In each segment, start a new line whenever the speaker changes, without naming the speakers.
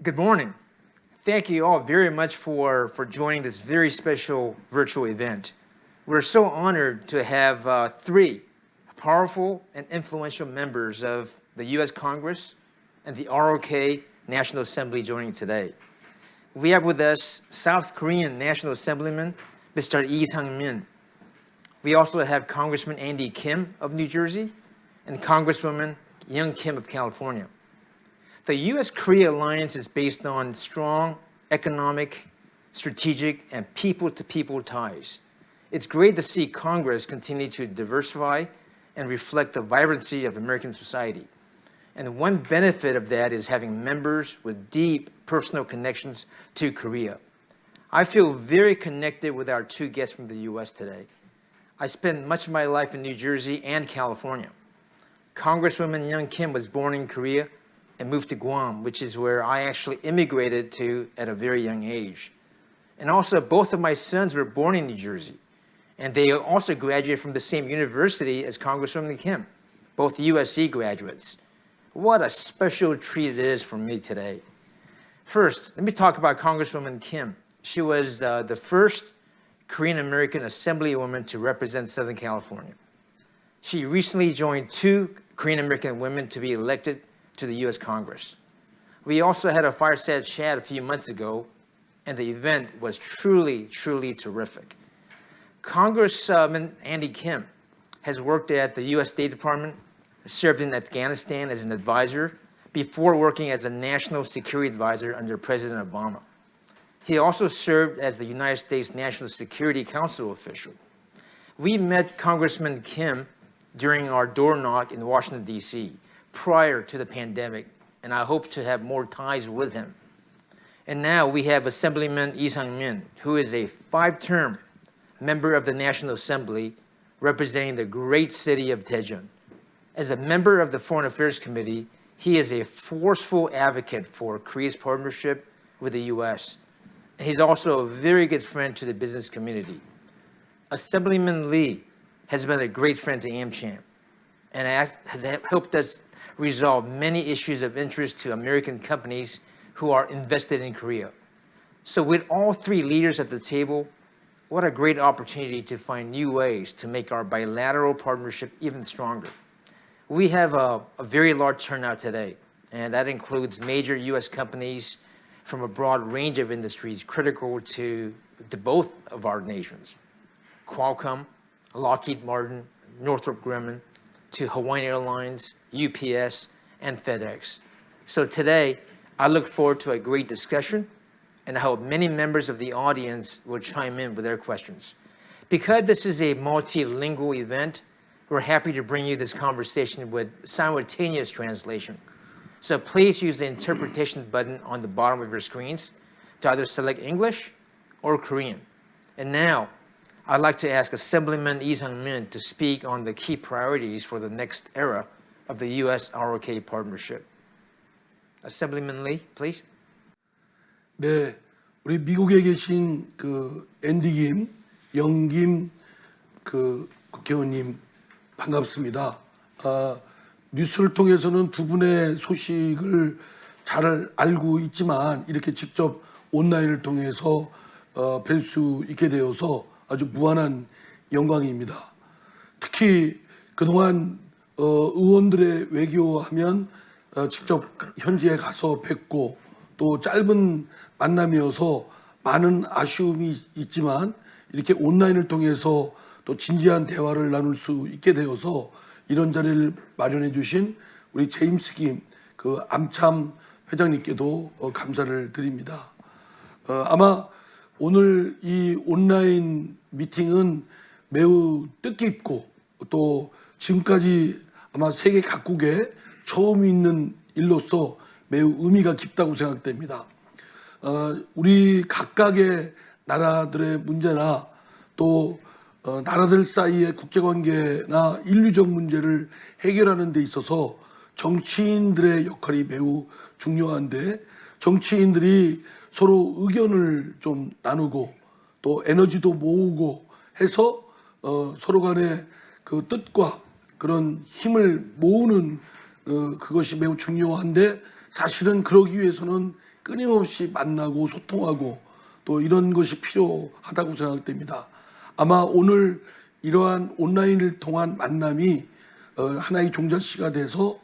Good morning. Thank you all very much for joining this very special virtual event. We're so honored to have three powerful and influential members of the U.S. Congress and the ROK National Assembly joining today. We have with us South Korean National Assemblyman, Mr. Lee Sang-min. We also have Congressman Andy Kim of New Jersey and Congresswoman Kim of California. The U.S.-Korea alliance is based on strong economic, strategic, and people-to-people ties. It's great to see Congress continue to diversify and reflect the vibrancy of American society. And one benefit of that is having members with deep personal connections to Korea. I feel very connected with our two guests from the U.S. today. I spent much of my life in New Jersey and California. Congresswoman Kim was born in Korea and moved to Guam, which is where I actually immigrated to at a very young age. And also, both of my sons were born in New Jersey, and they also graduated from the same university as Congresswoman Kim, both USC graduates. What a special treat it is for me today. First, let me talk about Congresswoman Kim. She was the first Korean-American assemblywoman to represent Southern California. She recently joined two Korean-American women to be elected to the U.S. Congress. We also had a fireside chat a few months ago, and the event was truly terrific. Congressman Andy Kim has worked at the U.S. State Department, served in Afghanistan as an advisor, before working as a national security advisor under President Obama. He also served as the United States National Security Council official. We met Congressman Kim during our door knock in Washington, D.C., prior to the pandemic, and I hope to have more ties with him. And now we have Assemblyman Lee Sang-min, who is a 5-term member of the National Assembly representing the great city of Daejeon. As a member of the Foreign Affairs Committee, he is a forceful advocate for Korea's partnership with the U.S. And he's also a very good friend to the business community. Assemblyman Lee has been a great friend to AMCHAM and has helped us resolve many issues of interest to American companies who are invested in Korea. So with all three leaders at the table, what a great opportunity to find new ways to make our bilateral partnership even stronger. We have a very large turnout today, and that includes major U.S. companies from a broad range of industries critical to both of our nations. Qualcomm, Lockheed Martin, Northrop Grumman, to Hawaiian Airlines, UPS, and FedEx. So today, I look forward to a great discussion, and I hope many members of the audience will chime in with their questions. Because this is a multilingual event, we're happy to bring you this conversation with simultaneous translation. So please use the interpretation button on the bottom of your screens to either select English or Korean. And now, I'd like to ask Assemblyman Lee Sang-min to speak on the key priorities for the next era of the U.S.-ROK partnership. Assemblyman Lee, please.
네, 우리 미국에 계신 앤디 김, 영김 국회의원님 반갑습니다. 뉴스를 통해서는 두 분의 소식을 잘 알고 있지만 이렇게 직접 온라인을 통해서 뵐 수 있게 되어서 아주 무한한 영광입니다. 특히 그동안 의원들의 외교하면 직접 현지에 가서 뵙고 또 짧은 만남이어서 많은 아쉬움이 있지만 이렇게 온라인을 통해서 또 진지한 대화를 나눌 수 있게 되어서 이런 자리를 마련해 주신 우리 제임스 김 암참 회장님께도 감사를 드립니다. 아마 오늘 이 온라인 미팅은 매우 뜻깊고 또 지금까지 아마 세계 각국에 처음 있는 일로서 매우 의미가 깊다고 생각됩니다. 우리 각각의 나라들의 문제나 또 나라들 사이의 국제관계나 인류적 문제를 해결하는 데 있어서 정치인들의 역할이 매우 중요한데 정치인들이 서로 의견을 좀 나누고 또 에너지도 모으고 해서 서로 간의 그 뜻과 그런 힘을 모으는 그것이 매우 중요한데 사실은 그러기 위해서는 끊임없이 만나고 소통하고 또 이런 것이 필요하다고 생각됩니다. 아마 오늘 이러한 온라인을 통한 만남이 하나의 종잣씨가 돼서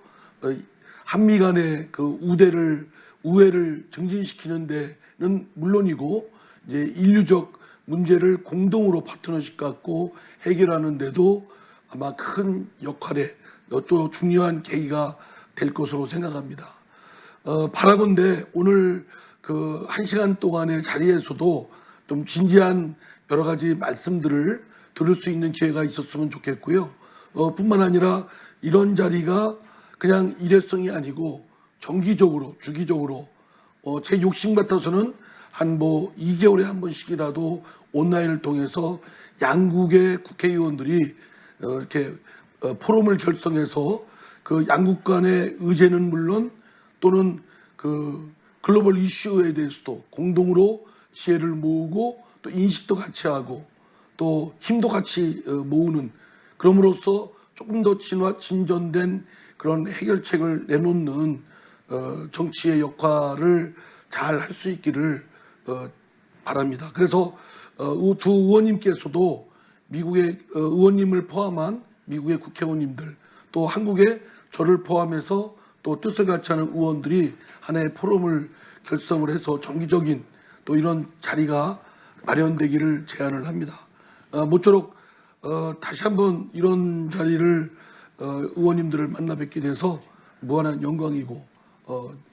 한미 간의 그 우애를 증진시키는 데는 물론이고 이제 인류적 문제를 공동으로 파트너십 갖고 해결하는 데도 아마 큰 역할에 또 중요한 계기가 될 것으로 생각합니다. 바라건대 오늘 그 1시간 동안의 자리에서도 좀 진지한 여러 가지 말씀들을 들을 수 있는 기회가 있었으면 좋겠고요. 뿐만 아니라 이런 자리가 그냥 일회성이 아니고 정기적으로 주기적으로 제 욕심 같아서는 한 2개월에 한 번씩이라도 온라인을 통해서 양국의 국회의원들이 이렇게 포럼을 결성해서 그 양국 간의 의제는 물론 또는 그 글로벌 이슈에 대해서도 공동으로 지혜를 모으고 또 인식도 같이 하고 또 힘도 같이 모으는, 그럼으로써 조금 더 진전된 그런 해결책을 내놓는 정치의 역할을 잘 할 수 있기를 바랍니다. 그래서 두 의원님께서도 미국의 의원님을 포함한 미국의 국회의원님들 또 한국의 저를 포함해서 또 뜻을 같이 하는 의원들이 하나의 포럼을 결성을 해서 정기적인 또 이런 자리가 마련되기를 제안을 합니다. 모쪼록 다시 한번 이런 자리를 의원님들을 만나 뵙게 돼서 무한한 영광이고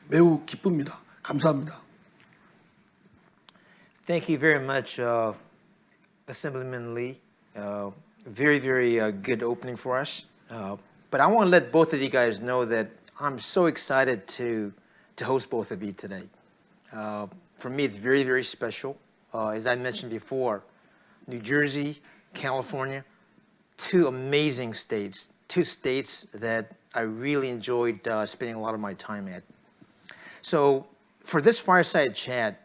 매우 기쁩니다. 감사합니다.
Thank you very much, Assemblyman Lee. Very, very good opening for us. But I want to let both of you guys know that I'm so excited to host both of you today. For me, it's very, very special. As I mentioned before, New Jersey, California, two amazing states, two states that I really enjoyed spending a lot of my time at. So for this fireside chat,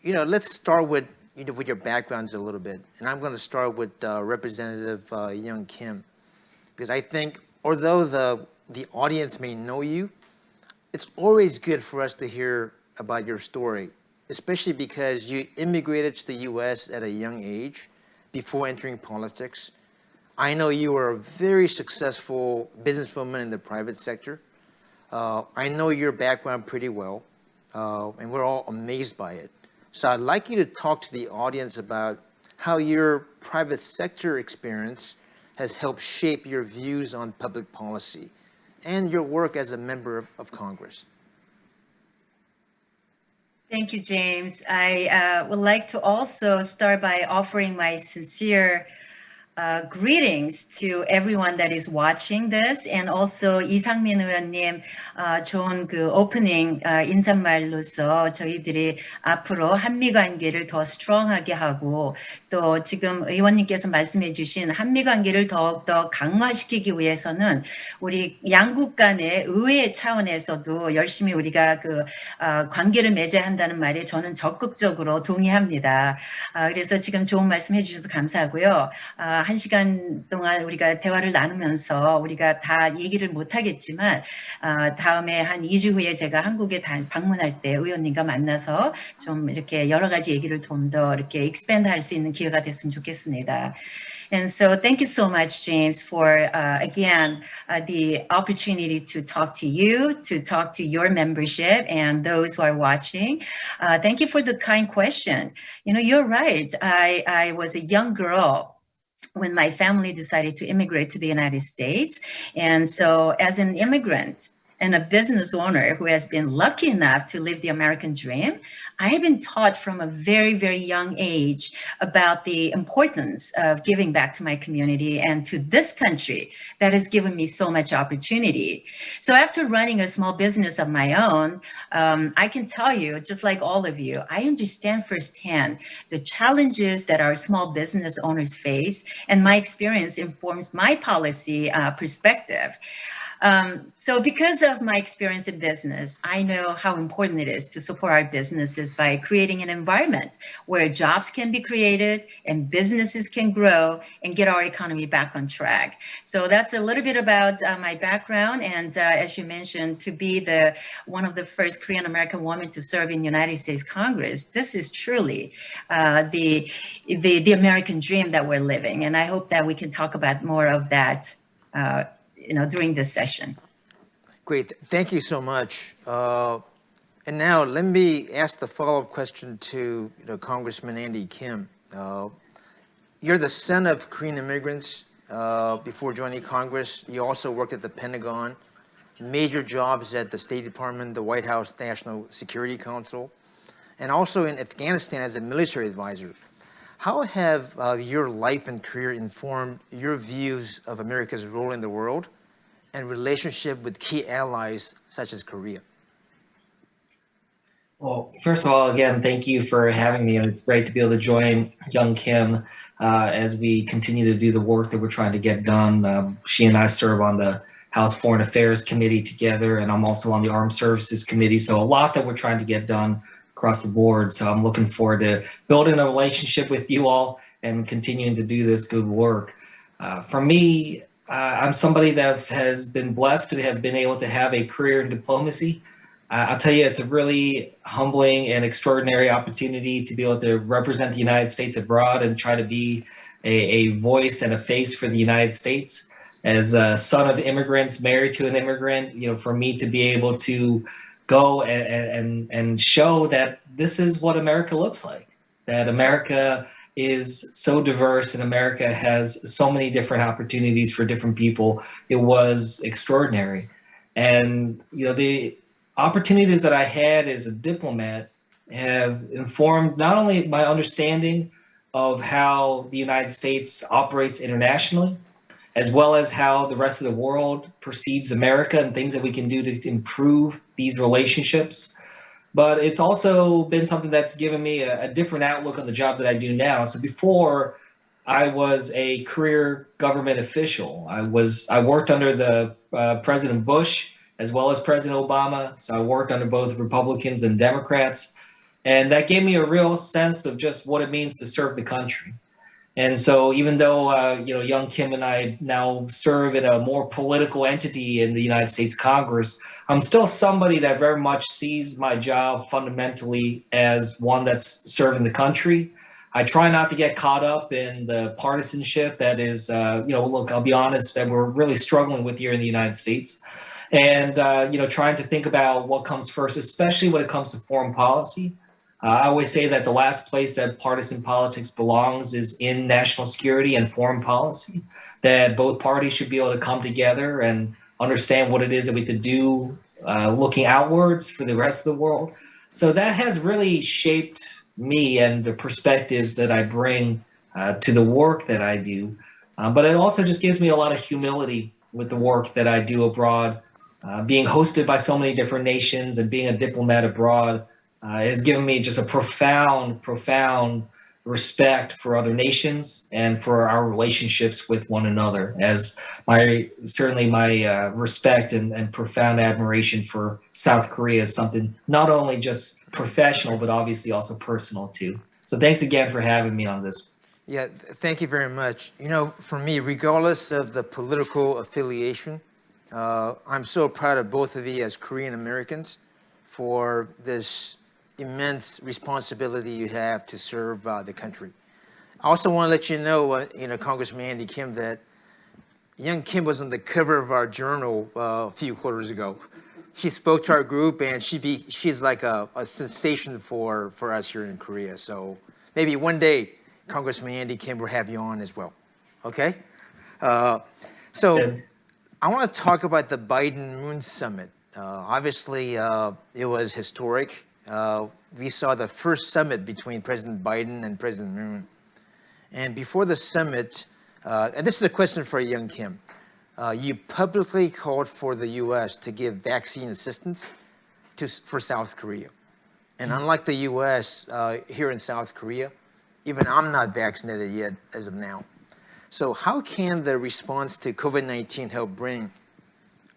let's start with your backgrounds a little bit. And I'm going to start with Representative Young Kim, because I think although the audience may know you, it's always good for us to hear about your story, especially because you immigrated to the U.S. at a young age before entering politics. I know you were a very successful businesswoman in the private sector. I know your background pretty well, and we're all amazed by it. So I'd like you to talk to the audience about how your private sector experience has helped shape your views on public policy and your work as a member of Congress.
Thank you, James. I would like to also start by offering my sincere greetings to everyone that is watching this, and also 이상민 의원님 좋은 그 오프닝 인사말로서 저희들이 앞으로 한미 관계를 더 스트롱하게 하고 또 지금 의원님께서 말씀해 주신 한미 관계를 더욱더 강화시키기 위해서는 우리 양국 간의 의회 차원에서도 열심히 우리가 그 관계를 맺어야 한다는 말에 저는 적극적으로 동의합니다. 그래서 지금 좋은 말씀해 주셔서 감사하고요. 1시간 동안 우리가 대화를 나누면서 우리가 다 얘기를 못하겠지만 다음에 한 2주 후에 제가 한국에 방문할 때 의원님과 만나서 좀 이렇게 여러 가지 얘기를 좀 더 이렇게 expand 할 수 있는 기회가 됐으면 좋겠습니다. And so thank you so much, James, for again the opportunity to talk to you, to talk to your membership and those who are watching. Thank you for the kind question. You're right. I was a young girl when my family decided to immigrate to the United States. And so as an immigrant and a business owner who has been lucky enough to live the American dream, I have been taught from a very, very young age about the importance of giving back to my community and to this country that has given me so much opportunity. So after running a small business of my own, I can tell you, just like all of you, I understand firsthand the challenges that our small business owners face, and my experience informs my policy perspective. So because of my experience in business, I know how important it is to support our businesses by creating an environment where jobs can be created and businesses can grow and get our economy back on track. So that's a little bit about my background. And as you mentioned, to be one of the first Korean American women to serve in United States Congress, this is truly the American dream that we're living. And I hope that we can talk about more of that during this session.
Great. Thank you so much. And now let me ask the follow-up question to Congressman Andy Kim. You're the son of Korean immigrants. Before joining Congress, you also worked at the Pentagon, major jobs at the State Department, the White House National Security Council, and also in Afghanistan as a military advisor. How have your life and career informed your views of America's role in the world and relationship with key allies such as Korea?
Well, first of all, again, thank you for having me, and it's great to be able to join young Kim as we continue to do the work that we're trying to get done. She and I serve on the House Foreign Affairs Committee together, and I'm also on the Armed Services Committee, so a lot that we're trying to get done across the board. So I'm looking forward to building a relationship with you all and continuing to do this good work. For me, I'm somebody that has been blessed to have been able to have a career in diplomacy. I'll tell you, it's a really humbling and extraordinary opportunity to be able to represent the United States abroad and try to be a voice and a face for the United States. As a son of immigrants, married to an immigrant, for me to be able to go and show that this is what America looks like, that America is so diverse and America has so many different opportunities for different people. It was extraordinary. And, the opportunities that I had as a diplomat have informed not only my understanding of how the United States operates internationally, as well as how the rest of the world perceives America and things that we can do to improve these relationships. But it's also been something that's given me a different outlook on the job that I do now. So before, I was a career government official. I worked under the President Bush as well as President Obama. So I worked under both Republicans and Democrats. And that gave me a real sense of just what it means to serve the country. And so even though, young Kim and I now serve in a more political entity in the United States Congress, I'm still somebody that very much sees my job fundamentally as one that's serving the country. I try not to get caught up in the partisanship that is, look, I'll be honest, that we're really struggling with here in the United States. And, trying to think about what comes first, especially when it comes to foreign policy. I always say that the last place that partisan politics belongs is in national security and foreign policy, that both parties should be able to come together and understand what it is that we could do looking outwards for the rest of the world. So that has really shaped me and the perspectives that I bring to the work that I do. But it also just gives me a lot of humility with the work that I do abroad. Being hosted by so many different nations and being a diplomat abroad has given me just a profound respect for other nations and for our relationships with one another, as my respect and profound admiration for South Korea is something not only just professional, but obviously also personal too. So thanks again for having me on this.
Yeah, thank you very much. For me, regardless of the political affiliation, I'm so proud of both of you as Korean Americans for this immense responsibility you have to serve the country. I also want to let you know, Congressman Andy Kim, that young Kim was on the cover of our journal a few quarters ago. She spoke to our group, and she's like a sensation for us here in Korea. So maybe one day, Congressman Andy Kim will have you on as well. Okay? So I want to talk about the Biden-Moon summit. Obviously, it was historic. We saw the first summit between President Biden and President Moon. And before the summit, and this is a question for young Kim, you publicly called for the U.S. to give vaccine assistance for South Korea. And unlike the U.S., here in South Korea, even I'm not vaccinated yet as of now. So how can the response to COVID-19 help bring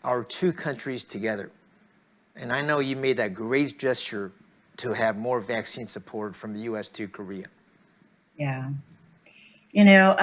our two countries together. And I know you made that great gesture to have more vaccine support from the U.S. to Korea.
Yeah. You know,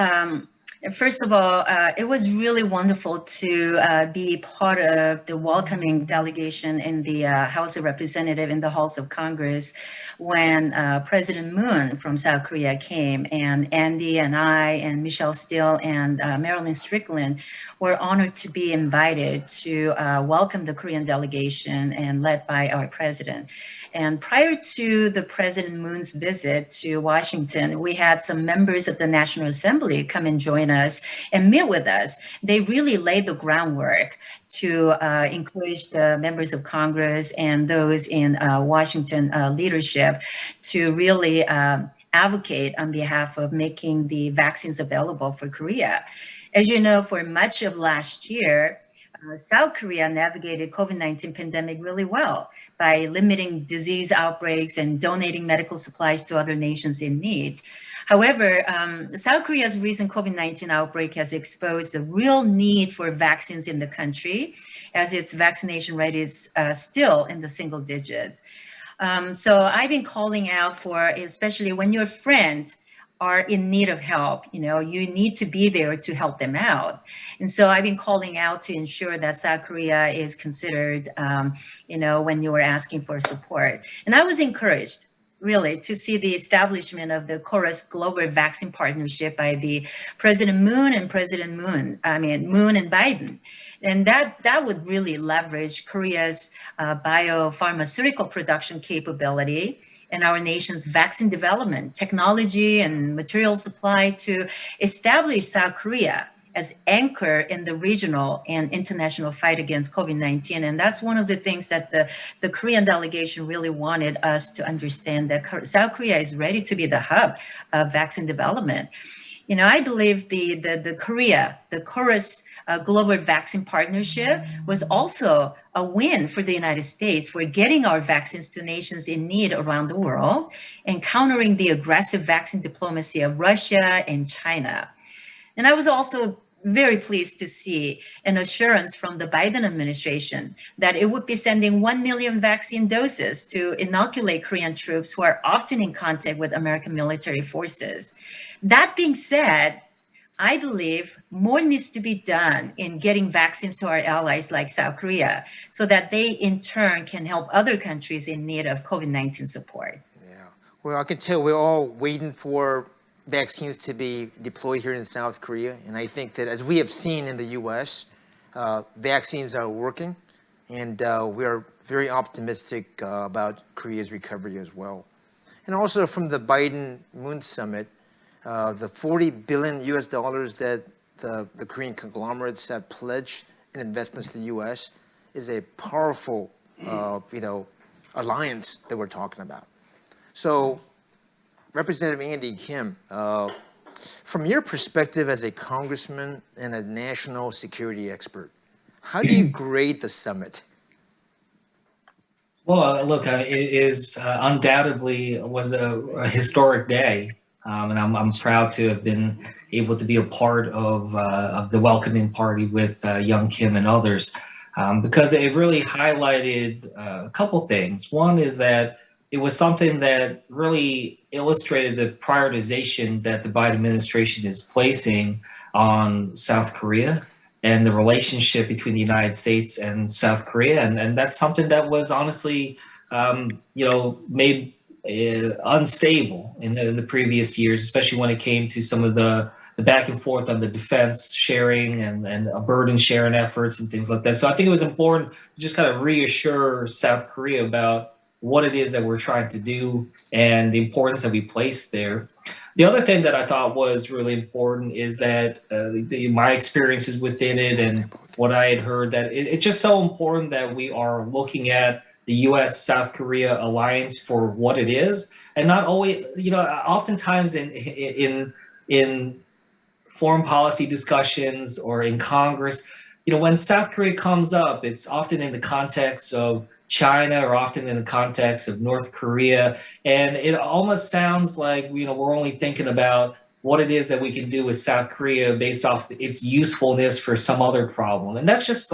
first of all, it was really wonderful to be part of the welcoming delegation in the House of Representatives in the Halls of Congress when President Moon from South Korea came, and Andy and I and Michelle Steele and Marilyn Strickland were honored to be invited to welcome the Korean delegation and led by our president. And prior to the President Moon's visit to Washington, we had some members of the National Assembly come and join us and meet with us. They really laid the groundwork to encourage the members of Congress and those in Washington leadership to really advocate on behalf of making the vaccines available for Korea. As you know, for much of last year, South Korea navigated COVID-19 pandemic really well by limiting disease outbreaks and donating medical supplies to other nations in need. However, South Korea's recent COVID-19 outbreak has exposed the real need for vaccines in the country, as its vaccination rate is still in the single digits. So I've been calling out for, especially when your friend are in need of help, you know, you need to be there to help them out. And so I've been calling out to ensure that South Korea is considered, you know, when you were asking for support. And I was encouraged, really, to see the establishment of the Chorus Global Vaccine Partnership by the President Moon and Moon and Biden. And that would really leverage Korea's biopharmaceutical production capability and our nation's vaccine development, technology, and material supply to establish South Korea as anchor in the regional and international fight against COVID-19. And that's one of the things that the Korean delegation really wanted us to understand, that South Korea is ready to be the hub of vaccine development. You know, I believe the Chorus Global Vaccine Partnership was also a win for the United States for getting our vaccines to nations in need around the world and countering the aggressive vaccine diplomacy of Russia and China. And I was also very pleased to see an assurance from the Biden administration that it would be sending 1 million vaccine doses to inoculate Korean troops who are often in contact with American military forces. That being said, I believe more needs to be done in getting vaccines to our allies like South Korea so that they in turn can help other countries in need of COVID-19 support.
Yeah. Well, I can tell we're all waiting for vaccines to be deployed here in South Korea. And I think that as we have seen in the U.S., vaccines are working, and we are very optimistic about Korea's recovery as well. And also from the Biden-Moon summit, the $40 billion US that the Korean conglomerates have pledged in investments to the U.S. is a powerful, alliance that we're talking about. So, Representative Andy Kim, from your perspective as a congressman and a national security expert, how do you grade the summit?
Well, look, it is undoubtedly was a historic day, and I'm proud to have been able to be a part of the welcoming party with young Kim and others, because it really highlighted a couple things. One is that it was something that really illustrated the prioritization that the Biden administration is placing on South Korea and the relationship between the United States and South Korea. And that's something that was honestly, made unstable in the previous years, especially when it came to some of the back and forth on the defense sharing and burden sharing efforts and things like that. So I think it was important to just kind of reassure South Korea about what it is that we're trying to do and the importance that we place there. The other thing that I thought was really important is that my experiences within it and what I had heard, that it's just so important that we are looking at the U.S.-South Korea alliance for what it is, and not always, oftentimes in foreign policy discussions or in Congress, when South Korea comes up, it's often in the context of China or often in the context of North Korea. And it almost sounds like, we're only thinking about what it is that we can do with South Korea based off its usefulness for some other problem. And that's just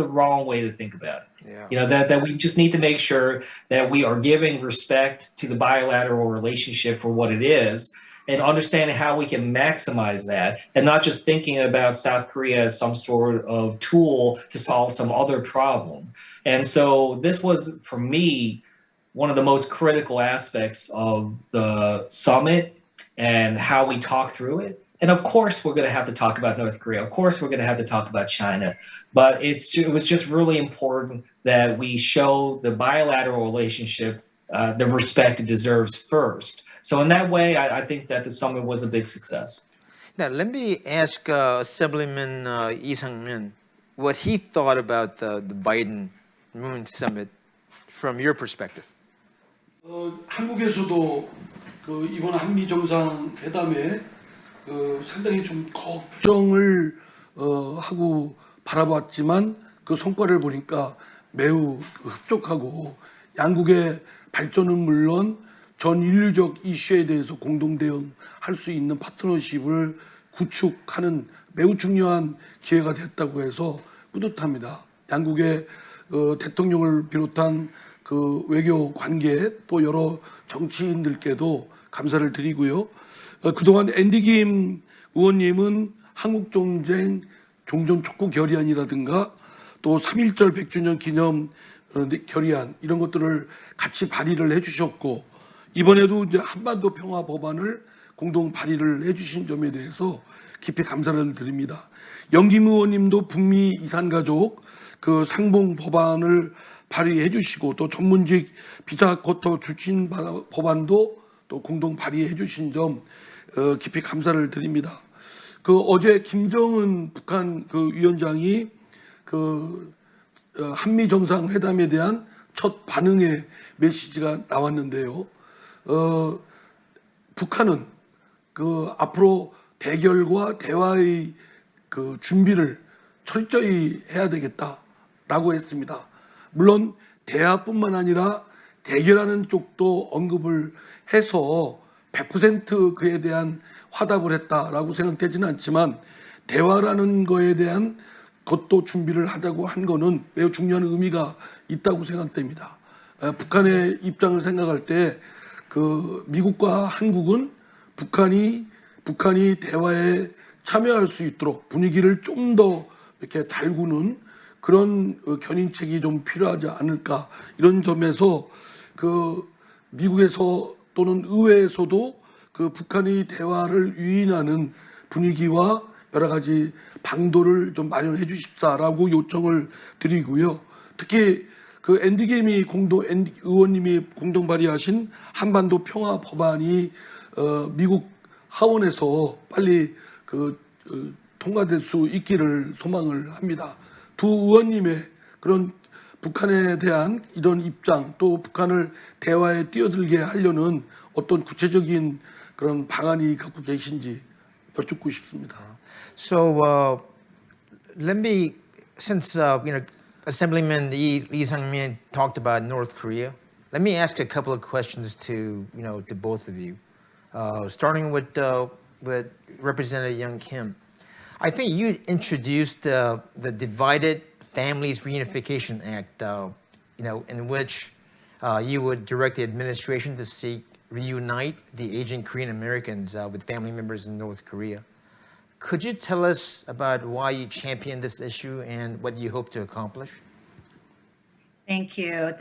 the wrong way to think about it.
Yeah.
You know, that we just need to make sure that we are giving respect to the bilateral relationship for what it is, and understanding how we can maximize that, and not just thinking about South Korea as some sort of tool to solve some other problem. And so this was, for me, one of the most critical aspects of the summit and how we talk through it. And of course, we're going to have to talk about North Korea. Of course, we're going to have to talk about China. But it was just really important that we show the bilateral relationship the respect it deserves first. So in that way, I think that the summit was a big success.
Now, let me ask Assemblyman Lee Sang-min what he thought about the Biden-Moon summit from your perspective.
한국에서도 이번 한미 정상회담에 상당히 좀 걱정을 하고 바라봤지만 그 성과를 보니까 매우 흡족하고 양국의 발전은 물론 전 인류적 이슈에 대해서 공동 대응할 수 있는 파트너십을 구축하는 매우 중요한 기회가 됐다고 해서 뿌듯합니다. 양국의 대통령을 비롯한 그 외교 관계 또 여러 정치인들께도 감사를 드리고요. 그동안 앤디 김 의원님은 한국 정쟁 종전 촉구 결의안이라든가 또 3.1절 100주년 기념 결의안 이런 것들을 같이 발의를 해주셨고 이번에도 이제 한반도 평화 법안을 공동 발의를 해주신 점에 대해서 깊이 감사를 드립니다. 영김 의원님도 북미 이산가족 그 상봉 법안을 발의해 주시고 또 전문직 비자 쿼터 추진 법안도 또 공동 발의해 주신 점 깊이 감사를 드립니다. 그 어제 김정은 북한 그 위원장이 그 한미 정상회담에 대한 첫 반응의 메시지가 나왔는데요. 북한은 그 앞으로 대결과 대화의 그 준비를 철저히 해야 되겠다라고 했습니다. 물론 대화뿐만 아니라 대결하는 쪽도 언급을 해서 100% 그에 대한 화답을 했다라고 생각되지는 않지만 대화라는 거에 대한 것도 준비를 하자고 한 거는 매우 중요한 의미가 있다고 생각됩니다. 북한의 입장을 생각할 때 그 미국과 한국은 북한이 대화에 참여할 수 있도록 분위기를 좀 더 이렇게 달구는 그런 견인책이 좀 필요하지 않을까 이런 점에서 그 미국에서 또는 의회에서도 그 북한의 대화를 유인하는 분위기와 여러 가지 방도를 좀 마련해 주십사라고 요청을 드리고요. 특히 그 앤디 의원님이 공동 발의하신 한반도 평화 법안이 미국 하원에서 빨리 통과될 수 있기를 소망을 합니다. 두 의원님의 그런 북한에 대한 이런 입장 또 북한을 대화에 뛰어들게 하려는 어떤 구체적인 그런 방안이 갖고 계신지 여쭙고 싶습니다.
So let me, since Assemblyman Lee Sang-min talked about North Korea, let me ask a couple of questions to both of you, starting with Representative Young Kim. I think you introduced the Divided Families Reunification Act, in which you would direct the administration to seek reunite the aging Korean Americans with family members in North Korea. Could you tell us about why you championed this issue and what you hope to accomplish?
Thank you.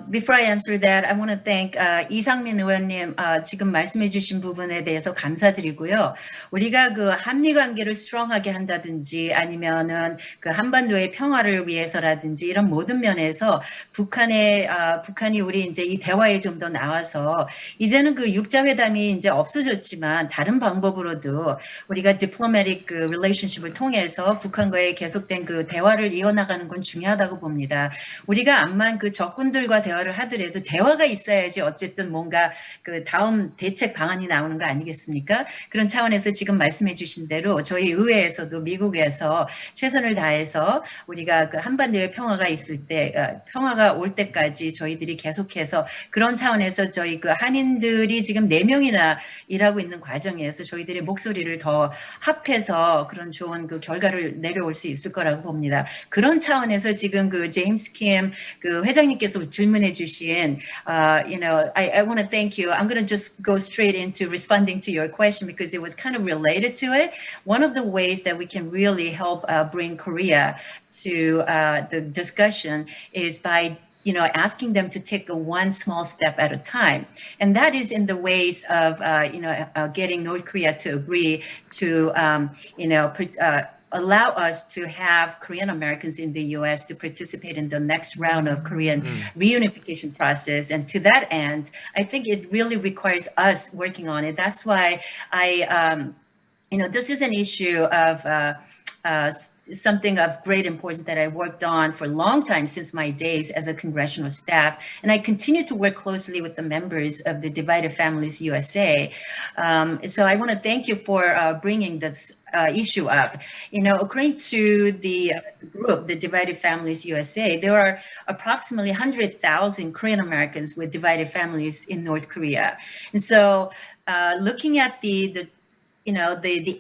Before I answer that, I want to thank 이상민 의원님 지금 말씀해주신 부분에 대해서 감사드리고요. 우리가 그 한미 관계를 스트롱하게 한다든지 아니면은 그 한반도의 평화를 위해서라든지 이런 모든 면에서 북한이 우리 이제 이 대화에 좀 더 나와서 이제는 그 육자회담이 이제 없어졌지만 다른 방법으로도 우리가 diplomatic 그 relationship을 통해서 북한과의 계속된 그 대화를 이어나가는 건 중요하다고 봅니다. 우리가 암만 그 적군들과 대화를 하더라도 대화가 있어야지 어쨌든 뭔가 그 다음 대책 방안이 나오는 거 아니겠습니까? 그런 차원에서 지금 말씀해 주신 대로 저희 의회에서도 미국에서 최선을 다해서 우리가 그 한반도에 평화가 있을 때, 평화가 올 때까지 저희들이 계속해서 그런 차원에서 저희 그 한인들이 지금 4명이나 일하고 있는 과정에서 저희들의 목소리를 더 합해서 그런 좋은 그 결과를 내려올 수 있을 거라고 봅니다. 그런 차원에서 지금 그 제임스 킴 그 회장님께서 질문해 주신, I want to thank you. I'm going to just go straight into responding to your question because it was kind of related to it. One of the ways that we can really help bring Korea to the discussion is by asking them to take one small step at a time. And that is in the ways of, getting North Korea to agree to, allow us to have Korean Americans in the U.S. to participate in the next round of Korean reunification process. And to that end, I think it really requires us working on it. That's why this is an issue of something of great importance that I worked on for a long time since my days as a congressional staff. And I continue to work closely with the members of the Divided Families USA. So I want to thank you for bringing this issue up. According to the group, the Divided Families USA, there are approximately 100,000 Korean Americans with divided families in North Korea. And so looking at the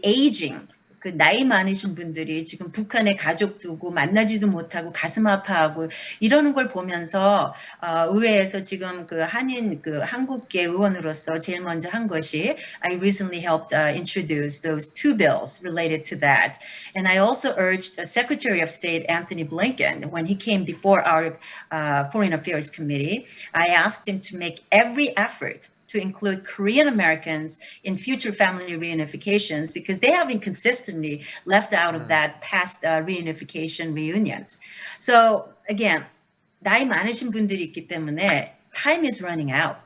aging, 그 나이 많으신 분들이 지금 북한에 가족 두고 만나지도 못하고 가슴 아파하고 이러는 걸 보면서 의회에서 지금 그 한국계 의원으로서 제일 먼저 한 것이 I recently helped introduce those 2 bills related to that. And I also urged Secretary of State Anthony Blinken, when he came before our Foreign Affairs Committee, I asked him to make every effort to include Korean Americans in future family reunifications because they have been consistently left out of that past reunification reunions. So again, 나이 많으신 분들이 있기 때문에 time is running out.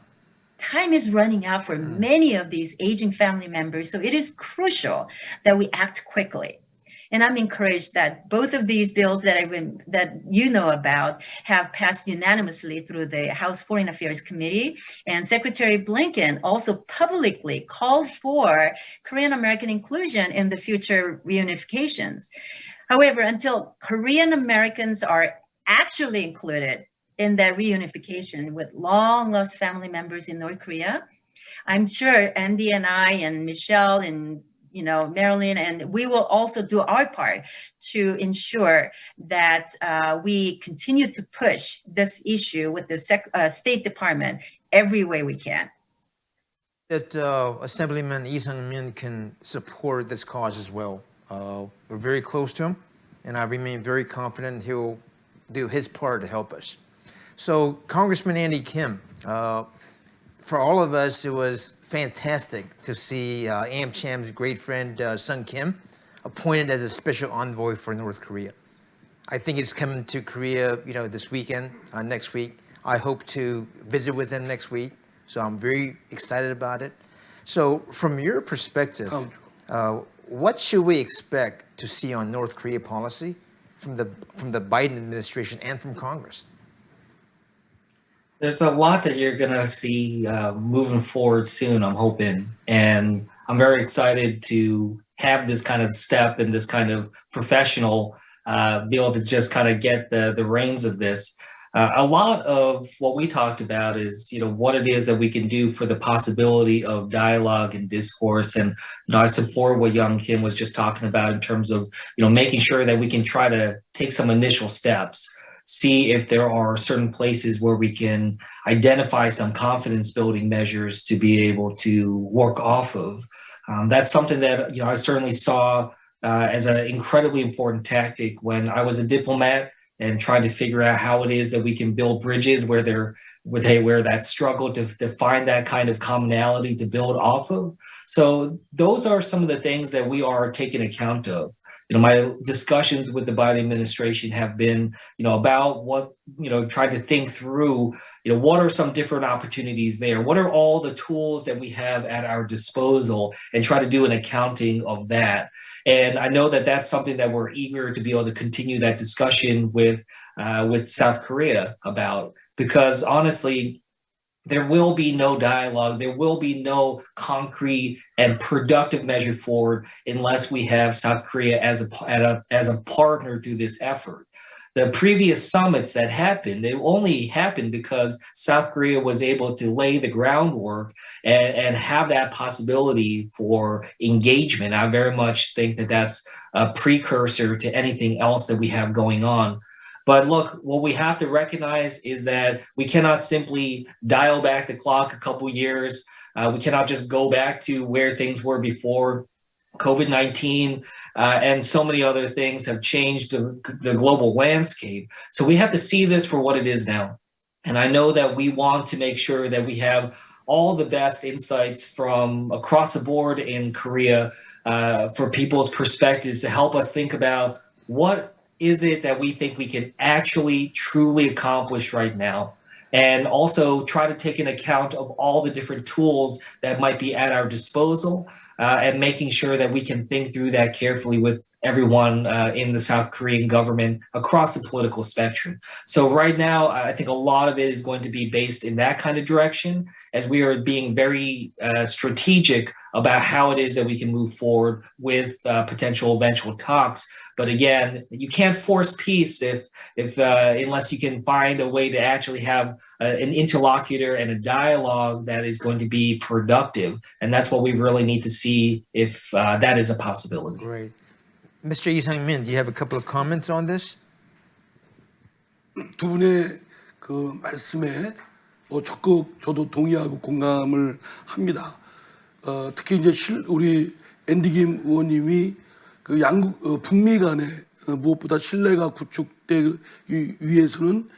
Time is running out for many of these aging family members. So it is crucial that we act quickly. And I'm encouraged that both of these bills that you know about have passed unanimously through the House Foreign Affairs Committee. And Secretary Blinken also publicly called for Korean American inclusion in the future reunifications. However, until Korean Americans are actually included in that reunification with long lost family members in North Korea, I'm sure Andy and I and Michelle and Marilyn, and we will also do our part to ensure that we continue to push this issue with the State Department every way we can.
That Assemblyman Lee Sang-min can support this cause as well. We're very close to him, and I remain very confident he'll do his part to help us. So, Congressman Andy Kim, for all of us, it was fantastic to see AMCHAM's great friend, Sung Kim, appointed as a special envoy for North Korea. I think he's coming to Korea, this weekend, next week. I hope to visit with him next week, so I'm very excited about it. So from your perspective, what should we expect to see on North Korea policy from the Biden administration and from Congress?
There's a lot that you're going to see moving forward soon, I'm hoping. And I'm very excited to have this kind of step and this kind of professional be able to just kind of get the reins of this. A lot of what we talked about is, what it is that we can do for the possibility of dialogue and discourse. And, I support what Young Kim was just talking about in terms of, making sure that we can try to take some initial steps. See if there are certain places where we can identify some confidence building measures to be able to work off of. That's something that I certainly saw as an incredibly important tactic when I was a diplomat and trying to figure out how it is that we can build bridges where that struggle to find that kind of commonality to build off of. So those are some of the things that we are taking account of. my discussions with the Biden administration have been, about what, trying to think through, what are some different opportunities there? What are all the tools that we have at our disposal, and try to do an accounting of that. And I know that that's something that we're eager to be able to continue that discussion with South Korea about, because honestly, there will be no dialogue, there will be no concrete and productive measure forward unless we have South Korea as a partner through this effort. The previous summits that happened, they only happened because South Korea was able to lay the groundwork and have that possibility for engagement. I very much think that that's a precursor to anything else that we have going on. But look, what we have to recognize is that we cannot simply dial back the clock a couple years. We cannot just go back to where things were before. COVID-19 and so many other things have changed the global landscape. So we have to see this for what it is now. And I know that we want to make sure that we have all the best insights from across the board in Korea for people's perspectives to help us think about what is it that we think we can actually truly accomplish right now, and also try to take an account of all the different tools that might be at our disposal, and making sure that we can think through that carefully with everyone in the South Korean government across the political spectrum. So right now, I think a lot of it is going to be based in that kind of direction, as we are being very strategic about how it is that we can move forward with potential eventual talks. But again, you can't force peace if unless you can find a way to actually have an interlocutor and a dialogue that is going to be productive. And that's what we really need to see if that is a possibility.
Great. Mr. Lee Sang-min, do you have a couple of comments on this?
두 분의 그 말씀에 적극 저도 동의하고 공감을 합니다. 특히 이제 우리 앤디 김 의원님이 그 양국 북미 간에 무엇보다 신뢰가 구축되기 위해서는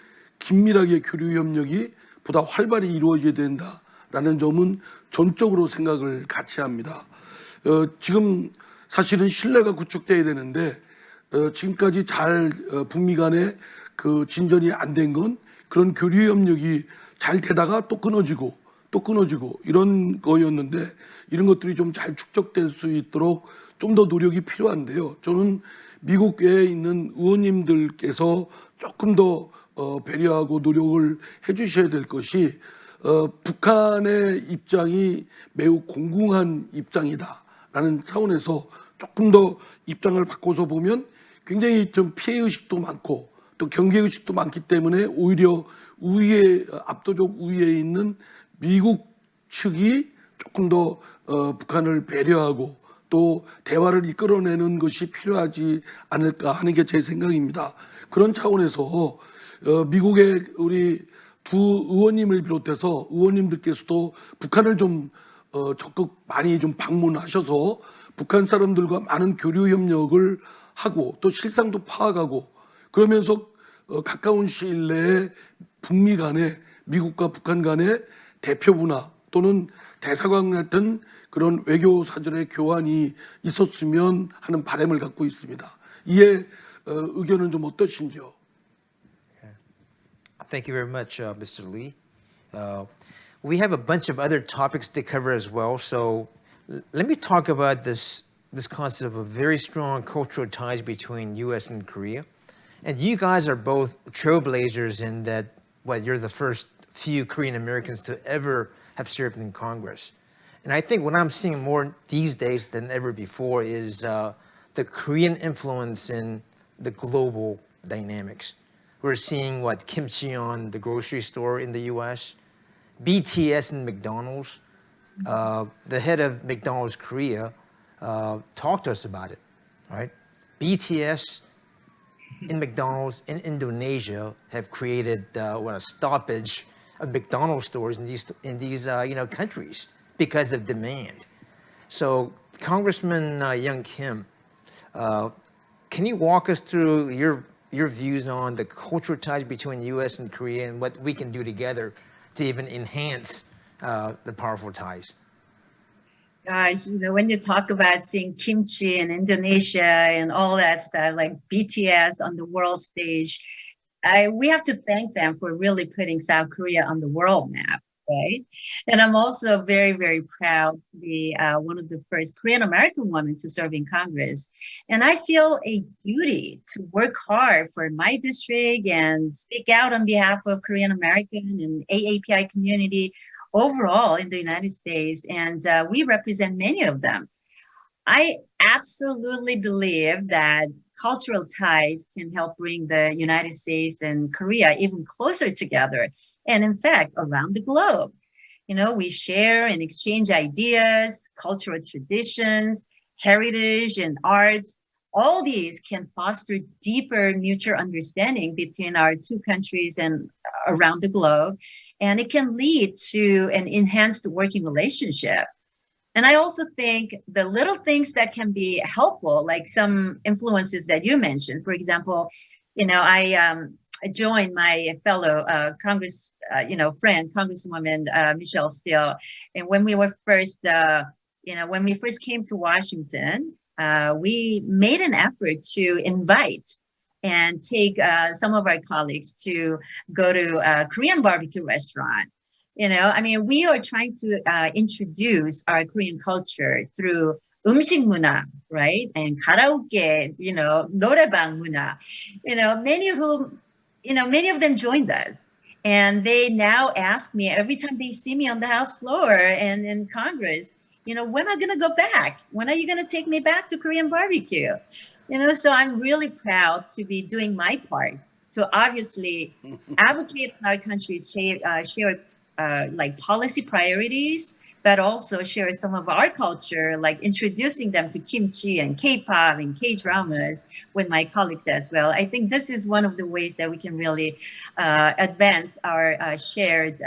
긴밀하게 교류 협력이 보다 활발히 이루어져야 된다라는 점은 전적으로 생각을 같이 합니다. 지금 사실은 신뢰가 구축돼야 되는데 지금까지 잘 북미 간에 그 진전이 안 된 건 그런 교류 협력이 잘 되다가 또 끊어지고 이런 거였는데, 이런 것들이 좀 잘 축적될 수 있도록 좀 더 노력이 필요한데요. 저는 미국 외에 있는 의원님들께서 조금 더 배려하고 노력을 해주셔야 될 것이, 북한의 입장이 매우 공공한 입장이다라는 차원에서 조금 더 입장을 바꿔서 보면 굉장히 좀 피해의식도 많고 또 경계의식도 많기 때문에 오히려 압도적 우위에 있는 미국 측이 조금 더 북한을 배려하고 또 대화를 이끌어내는 것이 필요하지 않을까 하는 게 제 생각입니다. 그런 차원에서 미국의 우리 두 의원님을 비롯해서 의원님들께서도 북한을 좀 적극 많이 좀 방문하셔서 북한 사람들과 많은 교류 협력을 하고 또 실상도 파악하고, 그러면서 가까운 시일 내에 북미 간에 미국과 북한 간의 대표부나 또는 대사관 같은 그런 외교 사절의 교환이 있었으면 하는 바람을 갖고 있습니다. 이에 의견은 좀 어떠신지요?
Thank you very much, Mr. Lee. We have a bunch of other topics to cover as well, so let me talk about this concept of very strong cultural ties between U.S. and Korea. And you guys are both trailblazers in that, you're the first few Korean Americans to ever have served in Congress. And I think what I'm seeing more these days than ever before is the Korean influence in the global dynamics. We're seeing kimchi on the grocery store in the US, BTS in McDonald's. The head of McDonald's Korea talked to us about it, right? BTS in McDonald's in Indonesia have created a stoppage of McDonald's stores in these countries because of demand. So, Congressman Young Kim, can you walk us through your views on the cultural ties between U.S. and Korea and what we can do together to even enhance the powerful ties?
Gosh, when you talk about seeing kimchi in Indonesia and all that stuff, like BTS on the world stage, we have to thank them for really putting South Korea on the world map, right? And I'm also very, very proud to be one of the first Korean American women to serve in Congress. And I feel a duty to work hard for my district and speak out on behalf of Korean American and AAPI community overall in the United States. And we represent many of them. I absolutely believe that cultural ties can help bring the United States and Korea even closer together. And in fact, around the globe. We share and exchange ideas, cultural traditions, heritage, and arts. All these can foster deeper mutual understanding between our two countries and around the globe. And it can lead to an enhanced working relationship. And I also think the little things that can be helpful, like some influences that you mentioned, for example, I joined my fellow friend, Congresswoman Michelle Steele, and when we were first, when we first came to Washington, we made an effort to invite and take some of our colleagues to go to a Korean barbecue restaurant. We are trying to introduce our Korean culture through 음식 문화, right? And karaoke, 노래방 문화. Many of them joined us. And they now ask me every time they see me on the House floor and in Congress, when am I going to go back? When are you going to take me back to Korean barbecue? So I'm really proud to be doing my part to obviously advocate our country's share like policy priorities, but also share some of our culture, like introducing them to kimchi and K-pop and K-dramas with my colleagues as well. I think this is one of the ways that we can really advance our shared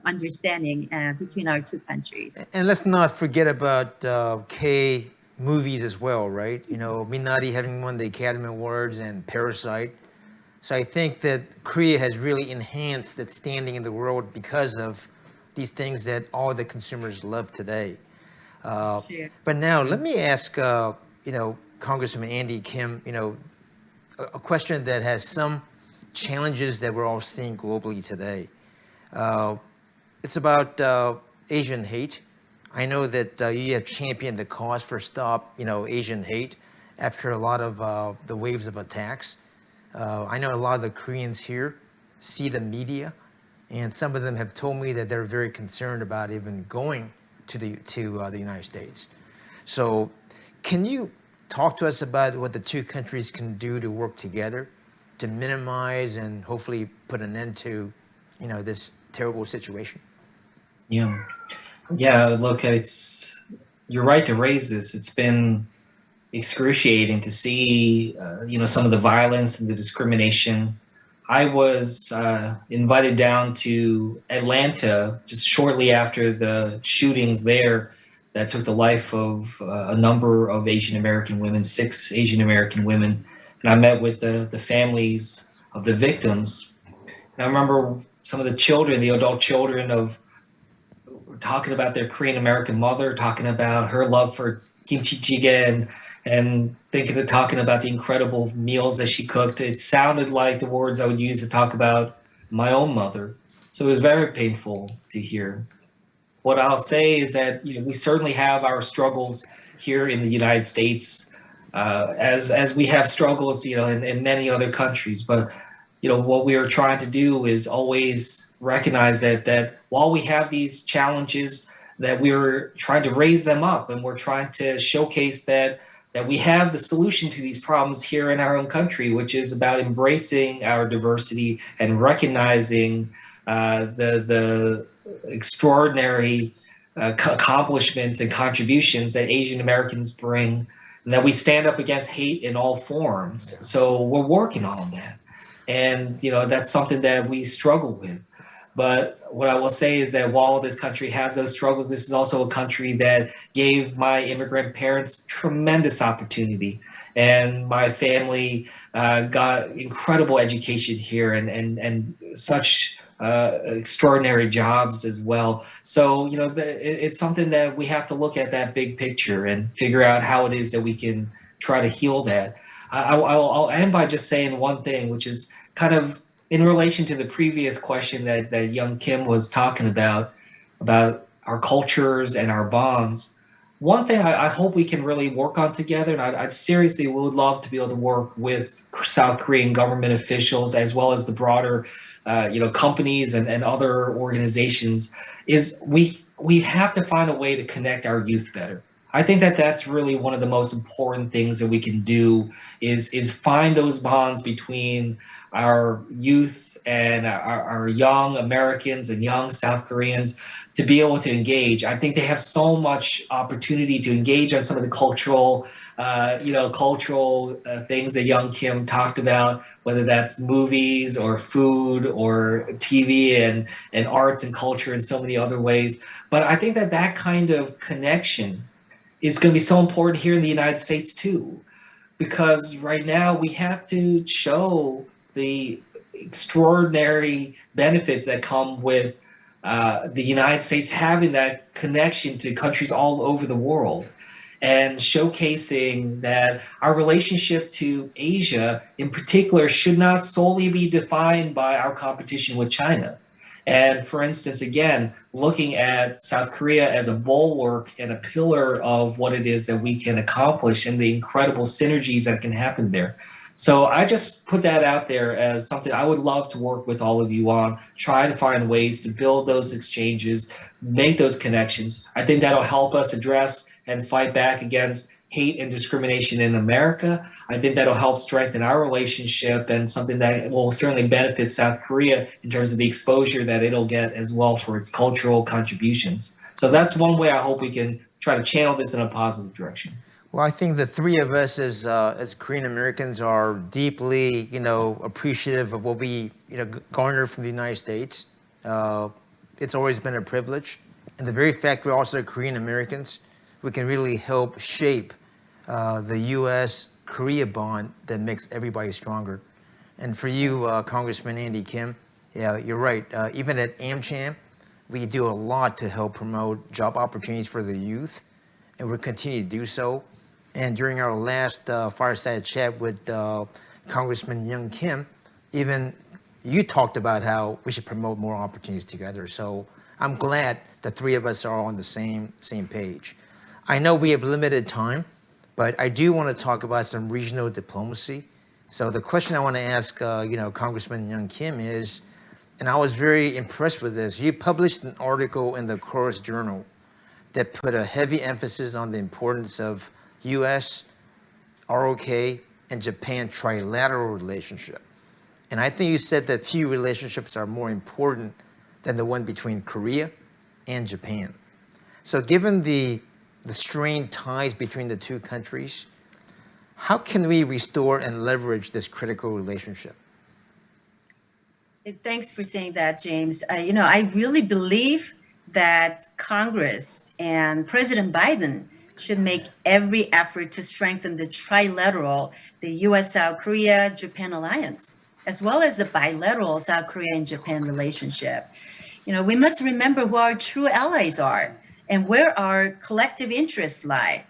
understanding between our two countries.
And let's not forget about K movies as well, right? Minari having won the Academy Awards and Parasite. So I think that Korea has really enhanced its standing in the world because of these things that all the consumers love today.
Sure.
But now let me ask, Congressman Andy Kim, a question that has some challenges that we're all seeing globally today. It's about Asian hate. I know that you have championed the cause for Stop, Asian Hate after a lot of the waves of attacks. I know a lot of the Koreans here see the media, and some of them have told me that they're very concerned about even going to the United States. So can you talk to us about what the two countries can do to work together to minimize and hopefully put an end to, this terrible situation?
Yeah. Look, you're right to raise this. It's been excruciating to see, some of the violence and the discrimination. I was invited down to Atlanta just shortly after the shootings there that took the life of a number of Asian American women, 6 Asian American women. And I met with the families of the victims. And I remember some of the children, the adult children talking about their Korean American mother, talking about her love for kimchi jjigae and talking about the incredible meals that she cooked. It sounded like the words I would use to talk about my own mother. So it was very painful to hear. What I'll say is that we certainly have our struggles here in the United States, as we have struggles in many other countries. But what we are trying to do is always recognize that while we have these challenges, that we're trying to raise them up, and we're trying to showcase that we have the solution to these problems here in our own country, which is about embracing our diversity and recognizing the extraordinary accomplishments and contributions that Asian Americans bring, and that we stand up against hate in all forms. So we're working on that. And, that's something that we struggle with. But what I will say is that while this country has those struggles, this is also a country that gave my immigrant parents tremendous opportunity. And my family got incredible education here and such extraordinary jobs as well. So, it's something that we have to look at that big picture and figure out how it is that we can try to heal that. I'll end by just saying one thing, which is kind of in relation to the previous question that young Kim was talking about our cultures and our bonds. One thing I hope we can really work on together, and I seriously would love to be able to work with South Korean government officials as well as the broader, companies and other organizations, is we have to find a way to connect our youth better. I think that that's really one of the most important things that we can do is find those bonds between our youth and our young Americans and young South Koreans to be able to engage. I think they have so much opportunity to engage on some of the cultural things that young Kim talked about, whether that's movies or food or TV and arts and culture in so many other ways. But I think that that kind of connection is going to be so important here in the United States too, because right now we have to show the extraordinary benefits that come with the United States having that connection to countries all over the world, and showcasing that our relationship to Asia in particular should not solely be defined by our competition with China. And for instance, again, looking at South Korea as a bulwark and a pillar of what it is that we can accomplish and the incredible synergies that can happen there. So I just put that out there as something I would love to work with all of you on, try to find ways to build those exchanges, make those connections. I think that'll help us address and fight back against hate and discrimination in America. I think that'll help strengthen our relationship, and something that will certainly benefit South Korea in terms of the exposure that it'll get as well for its cultural contributions. So that's one way I hope we can try to channel this in a positive direction.
Well, I think the three of us as Korean Americans are deeply, appreciative of what we, garner from the United States. It's always been a privilege. And the very fact we're also Korean Americans, we can really help shape the U.S.-Korea bond that makes everybody stronger. And for you, Congressman Andy Kim, yeah, you're right. Even at AMCHAM, we do a lot to help promote job opportunities for the youth, and we'll continue to do so. And during our last fireside chat with Congressman Young Kim, even you talked about how we should promote more opportunities together. So I'm glad the three of us are on the same page. I know we have limited time, but I do want to talk about some regional diplomacy. So the question I want to ask, Congressman Young Kim is, and I was very impressed with this. You published an article in the Chorus Journal that put a heavy emphasis on the importance of U.S., ROK, and Japan trilateral relationship. And I think you said that few relationships are more important than the one between Korea and Japan. So given the strained ties between the two countries, how can we restore and leverage this critical relationship?
Thanks for saying that, James. I really believe that Congress and President Biden should make every effort to strengthen the trilateral, the U.S., South Korea, Japan alliance, as well as the bilateral South Korea and Japan relationship. We must remember who our true allies are and where our collective interests lie.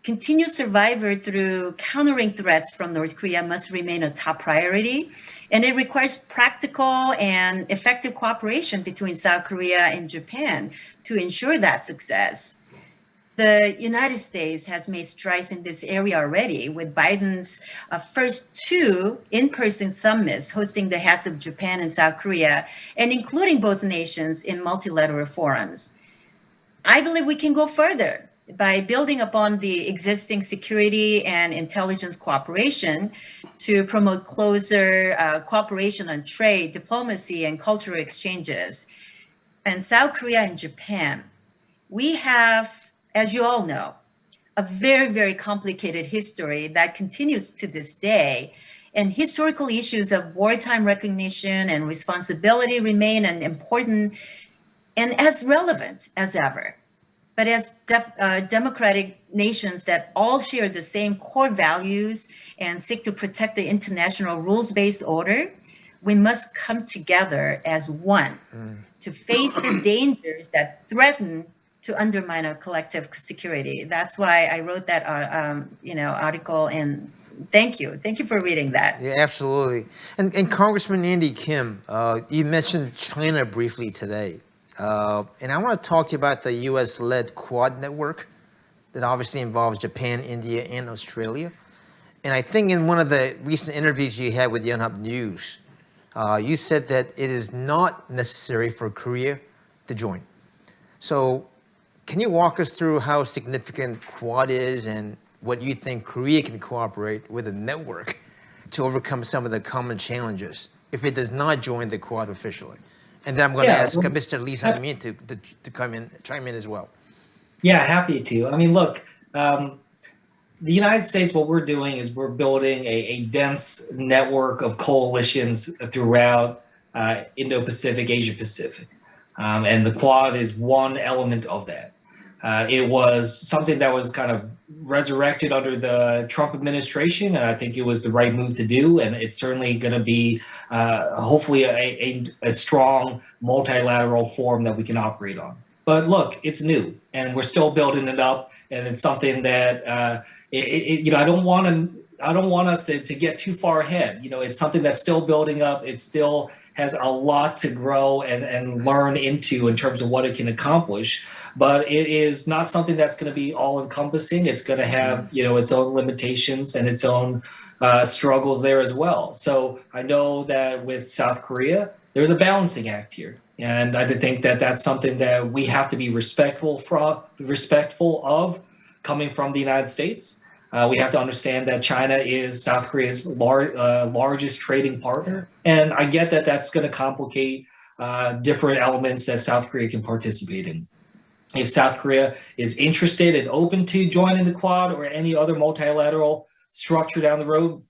Continued survival through countering threats from North Korea must remain a top priority, and it requires practical and effective cooperation between South Korea and Japan to ensure that success. The United States has made strides in this area already, with Biden's first two in-person summits hosting the heads of Japan and South Korea, and including both nations in multilateral forums. I believe we can go further by building upon the existing security and intelligence cooperation to promote closer cooperation on trade, diplomacy, and cultural exchanges. And South Korea and Japan, we have, as you all know, a very, very complicated history that continues to this day. And historical issues of wartime recognition and responsibility remain an important and as relevant as ever. But as democratic nations that all share the same core values and seek to protect the international rules-based order, we must come together as one to face the dangers that threaten to undermine our collective security. That's why I wrote that article, and thank you for reading that.
Yeah, absolutely. And Congressman Andy Kim, you mentioned China briefly today. And I want to talk to you about the U.S.-led Quad network that obviously involves Japan, India, and Australia. And I think in one of the recent interviews you had with Yonhap News, you said that it is not necessary for Korea to join. So can you walk us through how significant Quad is and what you think Korea can cooperate with a network to overcome some of the common challenges if it does not join the Quad officially? And then I'm going to ask Mr. Lee Sang-min to chime in as well.
Yeah, happy to. I mean, look, the United States, what we're doing is we're building a dense network of coalitions throughout Indo-Pacific, Asia-Pacific. And the Quad is one element of that. It was something that was kind of resurrected under the Trump administration, and I think it was the right move to do. And it's certainly going to be hopefully a strong multilateral forum that we can operate on. But look, it's new, and we're still building it up, and it's something that I don't want us to get too far ahead. It's something that's still building up. It still has a lot to grow and learn into in terms of what it can accomplish. But it is not something that's going to be all encompassing. It's going to have, its own limitations and its own struggles there as well. So I know that with South Korea, there's a balancing act here. And I think that that's something that we have to be respectful of coming from the United States. We have to understand that China is South Korea's largest trading partner. And I get that that's going to complicate different elements that South Korea can participate in. If South Korea is interested and open to joining the Quad or any other multilateral structure down the road,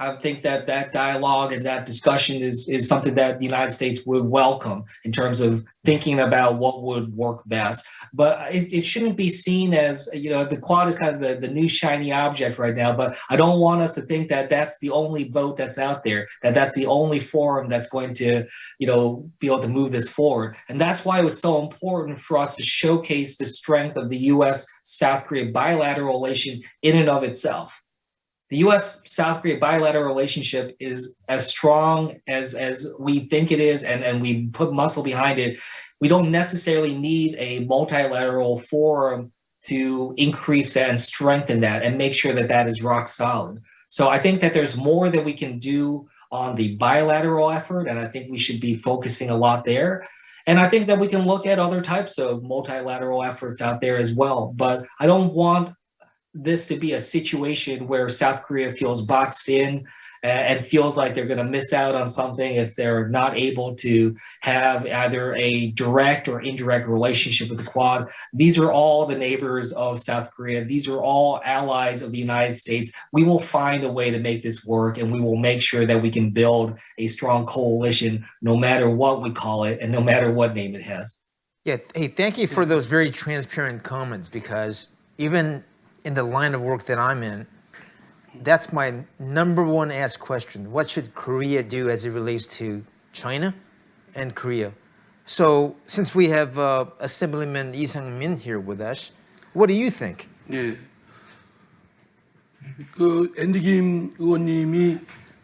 I think that dialogue and that discussion is something that the United States would welcome in terms of thinking about what would work best. But it shouldn't be seen as, the Quad is kind of the new shiny object right now. But I don't want us to think that that's the only boat that's out there, that that's the only forum that's going to, be able to move this forward. And that's why it was so important for us to showcase the strength of the U.S.-South Korea bilateral relation in and of itself. The U.S.-South Korea bilateral relationship is as strong as we think it is, and we put muscle behind it. We don't necessarily need a multilateral forum to increase that and strengthen that and make sure that that is rock solid. So I think that there's more that we can do on the bilateral effort, and I think we should be focusing a lot there. And I think that we can look at other types of multilateral efforts out there as well. But I don't want this to be a situation where South Korea feels boxed in and feels like they're going to miss out on something if they're not able to have either a direct or indirect relationship with the Quad. These are all the neighbors of South Korea. These are all allies of the United States. We will find a way to make this work, and we will make sure that we can build a strong coalition no matter what we call it and no matter what name it has.
Yeah, hey, thank you for those very transparent comments, because even in the line of work that I'm in, that's my number one asked question. What should Korea do as it relates to China and Korea? So since we have Assemblyman Lee Sang-min here with us, what do you think?
예. 앤디 김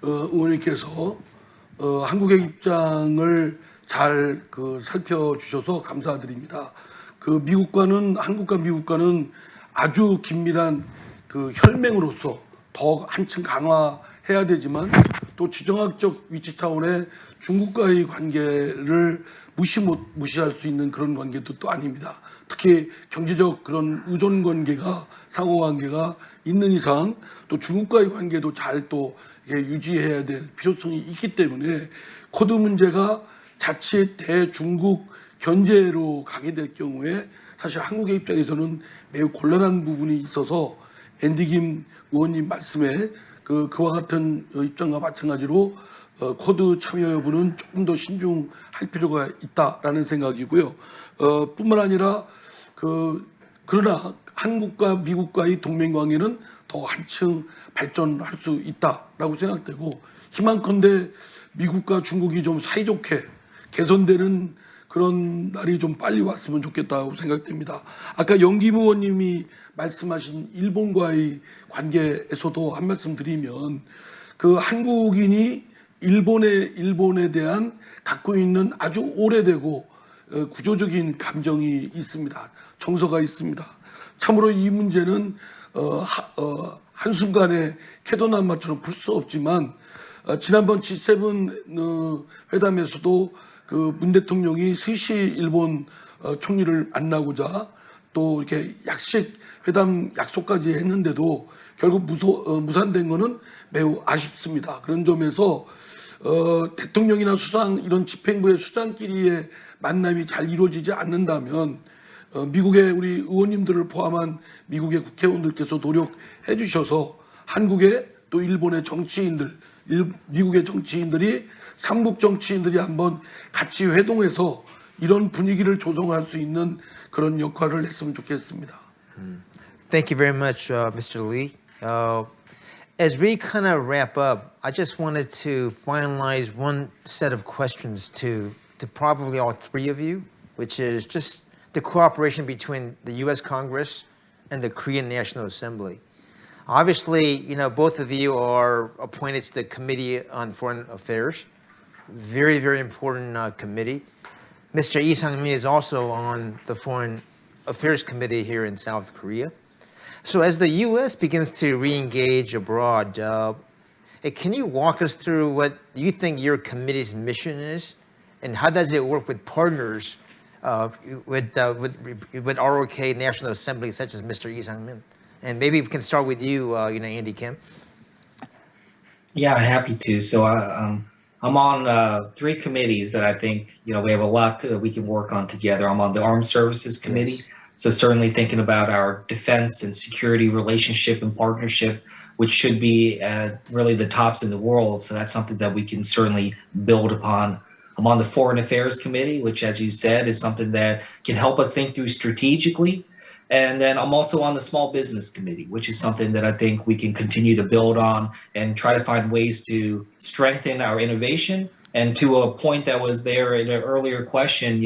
의원님께서 한국의 입장을 잘 살펴주셔서 감사드립니다. 한국과 미국과는 아주 긴밀한 혈맹으로서 더 한층 강화해야 되지만, 또 지정학적 위치 차원의 중국과의 관계를 무시할 수 있는 그런 관계도 또 아닙니다. 특히 경제적 그런 의존 관계가, 상호 관계가 있는 이상 또 중국과의 관계도 잘 또 유지해야 될 필요성이 있기 때문에, 코드 문제가 자칫 대중국 견제로 가게 될 경우에 사실 한국의 입장에서는 매우 곤란한 부분이 있어서, 앤디 김 의원님 말씀에 그와 같은 입장과 마찬가지로 코드 참여 여부는 조금 더 신중할 필요가 있다라는 생각이고요. 뿐만 아니라 그러나 한국과 미국과의 동맹 관계는 더 한층 발전할 수 있다라고 생각되고, 희망컨대 미국과 중국이 좀 사이좋게 개선되는 그런 날이 좀 빨리 왔으면 좋겠다고 생각됩니다. 아까 영김 의원님이 말씀하신 일본과의 관계에서도 한 말씀 드리면 그 한국인이 일본에 대한 갖고 있는 아주 오래되고 구조적인 감정이 있습니다. 정서가 있습니다. 참으로 이 문제는 한순간에 캐도남마처럼 풀 수 없지만 지난번 G7 회담에서도 그 문 대통령이 스시 일본 총리를 만나고자 또 이렇게 회담 약속까지 했는데도 결국 무산된 거는 매우 아쉽습니다. 그런 점에서 대통령이나 수상 이런 집행부의 수장끼리의 만남이 잘 이루어지지 않는다면 미국의 우리 의원님들을 포함한 미국의 국회의원들께서 노력해 주셔서 한국의 또 일본의 정치인들, 미국의 정치인들이 삼국 정치인들이 한번 같이 회동해서 이런 분위기를 조성할 수 있는 그런 역할을 했으면 좋겠습니다.
Thank you very much, Mr. Lee. As we kind of wrap up, I just wanted to finalize one set of questions to probably all three of you, which is just the cooperation between the U.S. Congress and the Korean National Assembly. Obviously, you know, both of you are appointed to the Committee on Foreign Affairs. Very, very important committee. Mr. Lee Sang-min is also on the Foreign Affairs Committee here in South Korea. So as the U.S. begins to re-engage abroad, can you walk us through what you think your committee's mission is, and how does it work with partners with ROK National Assembly, such as Mr. Lee Sang-min? And maybe we can start with you, Andy Kim.
Yeah, happy to. So I'm on three committees that I think, we have a lot that we can work on together. I'm on the Armed Services Committee. Yes. So certainly thinking about our defense and security relationship and partnership, which should be really the tops in the world. So that's something that we can certainly build upon. I'm on the Foreign Affairs Committee, which, as you said, is something that can help us think through strategically. And then I'm also on the Small Business Committee, which is something that I think we can continue to build on and try to find ways to strengthen our innovation. And to a point that was there in an earlier question,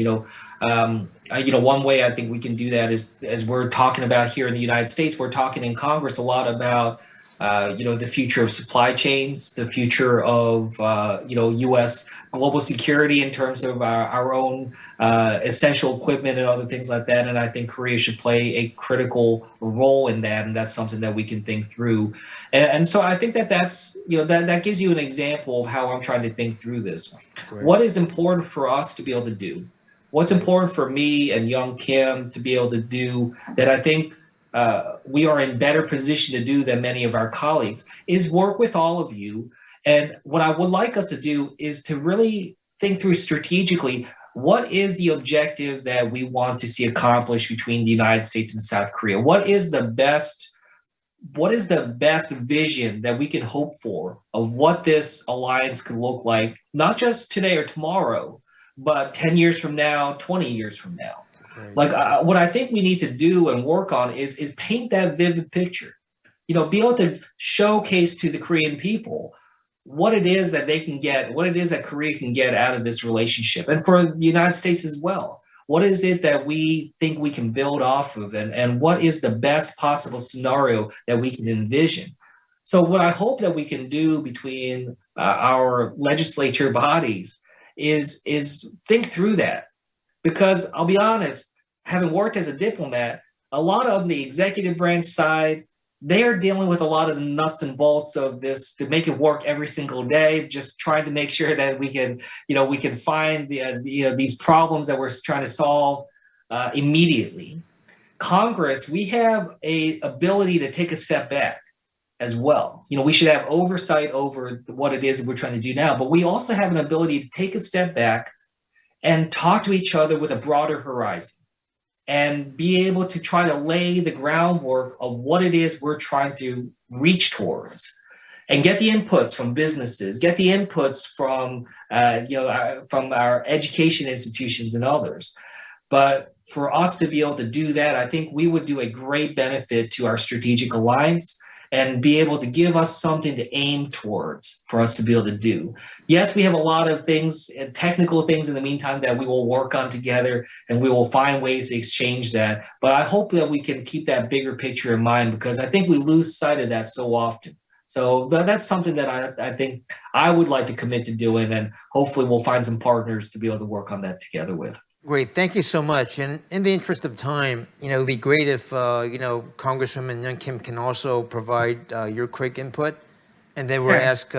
one way I think we can do that is, as we're talking about here in the United States, we're talking in Congress a lot about the future of supply chains, the future of U.S. global security in terms of our own essential equipment and other things like that. And I think Korea should play a critical role in that, and that's something that we can think through. And so I think that's that gives you an example of how I'm trying to think through this. Great. What is important for us to be able to do? What's important for me and young Kim to be able to do that I think we are in better position to do than many of our colleagues is work with all of you. And what I would like us to do is to really think through strategically, what is the objective that we want to see accomplished between the United States and South Korea? What is the best vision that we can hope for of what this alliance could look like, not just today or tomorrow, but 10 years from now, 20 years from now? Like what I think we need to do and work on is paint that vivid picture, be able to showcase to the Korean people what it is that they can get, what it is that Korea can get out of this relationship. And for the United States as well, what is it that we think we can build off of, and what is the best possible scenario that we can envision? So what I hope that we can do between our legislature bodies is think through that. Because I'll be honest, having worked as a diplomat, a lot of the executive branch side, they are dealing with a lot of the nuts and bolts of this to make it work every single day, just trying to make sure that we can find these problems that we're trying to solve immediately. Congress, we have a ability to take a step back as well. We should have oversight over what it is that we're trying to do now, but we also have an ability to take a step back and talk to each other with a broader horizon and be able to try to lay the groundwork of what it is we're trying to reach towards, and get the inputs from businesses, get the inputs from our education institutions and others. But for us to be able to do that, I think we would do a great benefit to our strategic alliance and be able to give us something to aim towards for us to be able to do. Yes, we have a lot of things, technical things in the meantime that we will work on together, and we will find ways to exchange that. But I hope that we can keep that bigger picture in mind, because I think we lose sight of that so often. So that's something that I think I would like to commit to doing, and hopefully we'll find some partners to be able to work on that together with.
Great, thank you so much. And in the interest of time, it'd be great if, Congresswoman Young Kim can also provide your quick input. And then we'll
Sure.
ask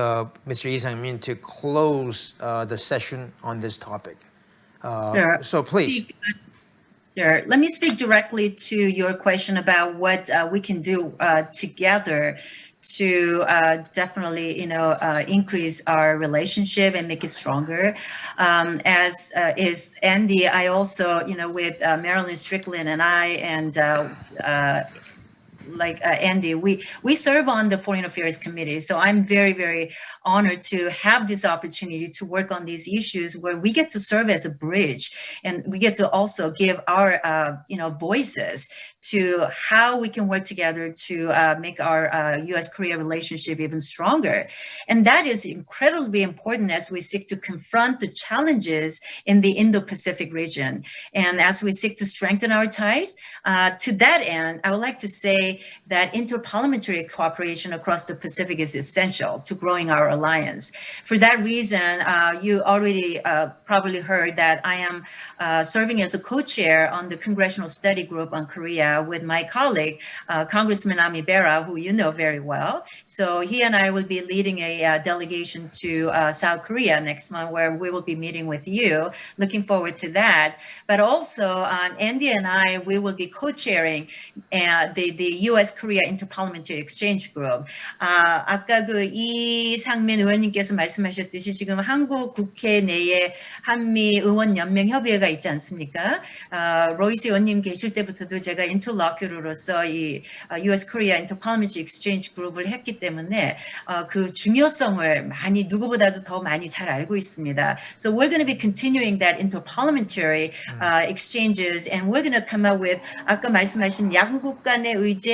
Mr. Lee Sang-min to close the session on this topic.
Sure.
So please.
Sure. Let me speak directly to your question about what we can do together to definitely, increase our relationship and make it stronger. As is Andy, I also, with Marilyn Strickland and I and Andy, we serve on the Foreign Affairs Committee. So I'm very, very honored to have this opportunity to work on these issues where we get to serve as a bridge, and we get to also give our, voices to how we can work together to make our U.S.-Korea relationship even stronger. And that is incredibly important as we seek to confront the challenges in the Indo-Pacific region. And as we seek to strengthen our ties, to that end, I would like to say that interparliamentary cooperation across the Pacific is essential to growing our alliance. For that reason, you already probably heard that I am serving as a co-chair on the Congressional Study Group on Korea with my colleague, Congressman Ami Bera, who you know very well. So he and I will be leading a delegation to South Korea next month, where we will be meeting with you. Looking forward to that. But also, Andy and I, we will be co-chairing the U.S.-Korea Interparliamentary Exchange Group. 아까 이상민 의원님께서 말씀하셨듯이 지금 한국 국회 내에 한미 의원 연맹 협의회가 있지 않습니까? 로이스 의원님 계실 때부터도 제가 인터로큐터로서 이 U.S.-Korea Interparliamentary Exchange Group을 했기 때문에 그 중요성을 많이 누구보다도 더 많이 잘 알고 있습니다. So we're going to be continuing that interparliamentary exchanges, and we're going to come up with 아까 말씀하신 양국 간의 의제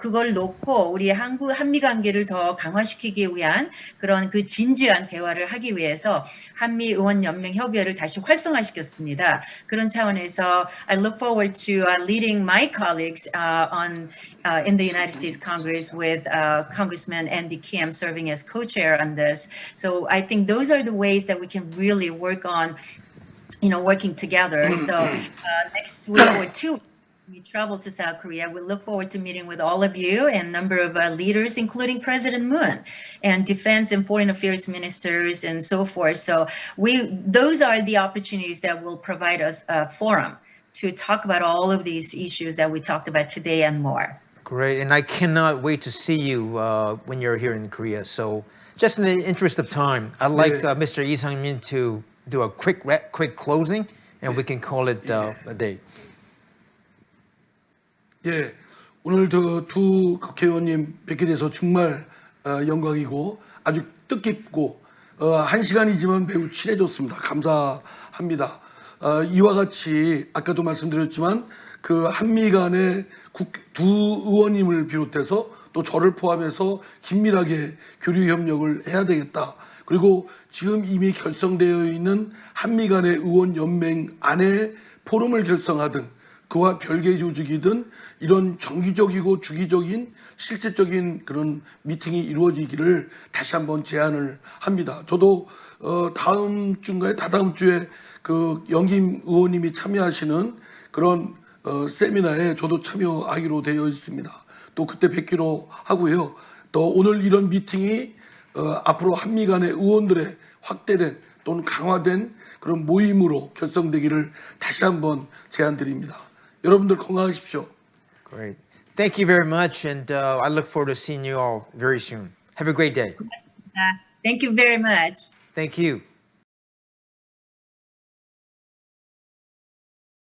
그걸 놓고 우리 한미 관계를 더 강화시키기 위한 그런 그 진지한 대화를 하기 위해서 한미 의원 연맹 협의회를 다시 활성화시켰습니다. 그런 차원에서 I look forward to leading my colleagues in the United States Congress with Congressman Andy Kim serving as co-chair on this. So I think those are the ways that we can really work on, working together. So next week or 2 we travel to South Korea. We look forward to meeting with all of you and a number of leaders, including President Moon and defense and foreign affairs ministers and so forth. So those are the opportunities that will provide us a forum to talk about all of these issues that we talked about today and more.
Great, and I cannot wait to see you when you're here in Korea. So just in the interest of time, I'd like Mr. Lee Sang-min to do a quick closing, and we can call it a day.
예, 오늘 두 국회의원님 뵙게 돼서 정말 영광이고 아주 뜻깊고 1시간이지만 매우 친해졌습니다. 감사합니다. 이와 같이 아까도 말씀드렸지만 그 한미 간의 두 의원님을 비롯해서 또 저를 포함해서 긴밀하게 교류 협력을 해야 되겠다. 그리고 지금 이미 결성되어 있는 한미 간의 의원 연맹 안에 포럼을 결성하든 그와 별개 조직이든 이런 정기적이고 주기적인 실질적인 그런 미팅이 이루어지기를 다시 한번 제안을 합니다. 저도 다음 주인가요? 다다음 주에 그 영김 의원님이 참여하시는 그런 세미나에 저도 참여하기로 되어 있습니다. 또 그때 뵙기로 하고요. 또 오늘 이런 미팅이 앞으로 한미 간의 의원들의 확대된 또는 강화된 그런 모임으로 결성되기를 다시 한번 제안드립니다. 여러분들 건강하십시오.
Great. Thank you very much, and I look forward to seeing you all very soon. Have a great day.
Thank you very much.
Thank you.